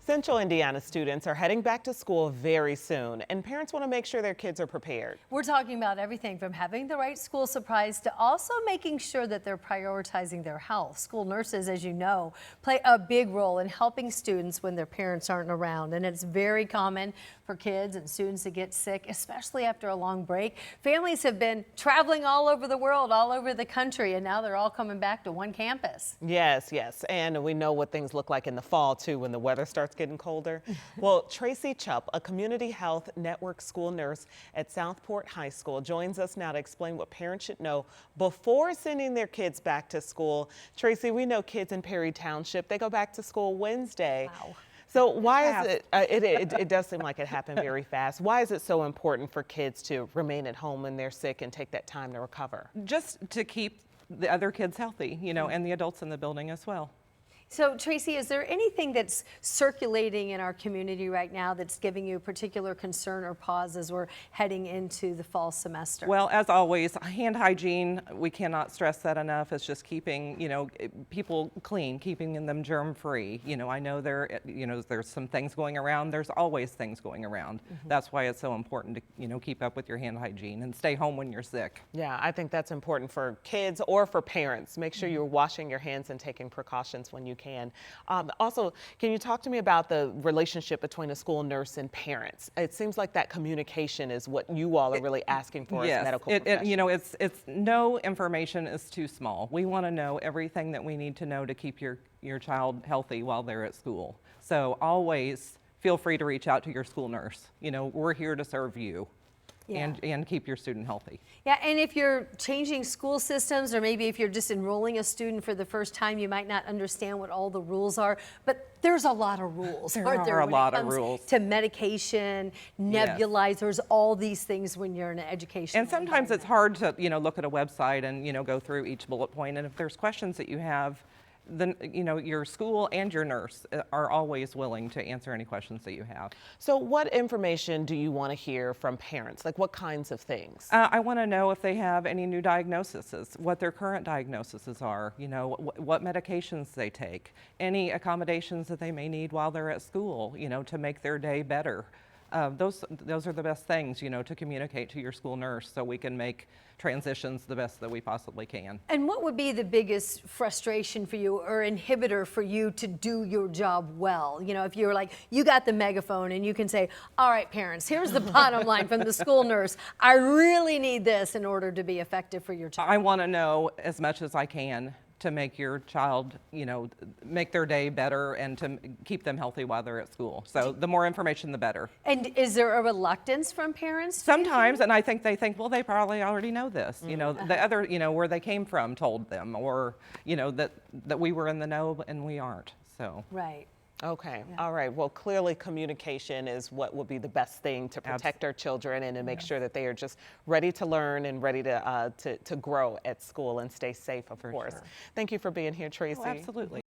Central Indiana students are heading back to school very soon, and parents want to make sure their kids are prepared. We're talking about everything from having the right school supplies to also making sure that they're prioritizing their health. School nurses, as you know, play a big role in helping students when their parents aren't around, and it's very common for kids and students to get sick, especially after a long break. Families have been traveling all over the world, all over the country, and now they're all coming back to one campus. Yes, and we know what things look like in the fall too when the weather starts getting colder. Well, Tracy Chupp, a community health network school nurse at Southport High School, joins us now to explain what parents should know before sending their kids back to school. Tracy, we know kids in Perry Township, they go back to school Wednesday. Wow. So why is it, it does seem like it happened very fast. Why is it so important for kids to remain at home when they're sick and take that time to recover? Just to keep the other kids healthy, and the adults in the building as well. So, Tracy, is there anything that's circulating in our community right now that's giving you particular concern or pause as we're heading into the fall semester? Well, as always, hand hygiene, we cannot stress that enough. It's just keeping, people clean, keeping them germ-free. I know there's some things going around. There's always things going around. That's why it's so important to, keep up with your hand hygiene and stay home when you're sick. Yeah, I think that's important for kids or for parents. Make sure you're washing your hands and taking precautions when you can. Also, can you talk to me about the relationship between a school nurse and parents? It seems like that communication is what you all are really asking for as medical professionals. It's no information is too small. We want to know everything that we need to know to keep your child healthy while they're at school. So always feel free to reach out to your school nurse. We're here to serve you. Yeah. And keep your student healthy. Yeah, and if you're changing school systems, or maybe if you're just enrolling a student for the first time, you might not understand what all the rules are, but there's a lot of rules. There are a lot of rules. To medication, nebulizers, all these things when you're in an education. And sometimes it's hard to, look at a website and, go through each bullet point. And if there's questions that you have, then, your school and your nurse are always willing to answer any questions that you have. So what information do you want to hear from parents? Like what kinds of things? I want to know if they have any new diagnoses, what their current diagnoses are, what medications they take, any accommodations that they may need while they're at school, to make their day better. Those are the best things, to communicate to your school nurse so we can make transitions the best that we possibly can. And what would be the biggest frustration for you or inhibitor for you to do your job well? If you're like, you got the megaphone and you can say, all right, parents, here's the bottom line from the school nurse. I really need this in order to be effective for your child. I want to know as much as I can to make your child, make their day better and to keep them healthy while they're at school. So the more information, the better. And is there a reluctance from parents? Sometimes, and I think they think, well, they probably already know this. The other, where they came from told them, or, that we were in the know and we aren't, so. Right. Okay. Yeah. All right. Well, clearly communication is what will be the best thing to protect our children and to make sure that they are just ready to learn and ready to grow at school and stay safe, of course. Sure. Thank you for being here, Tracy. Oh, absolutely.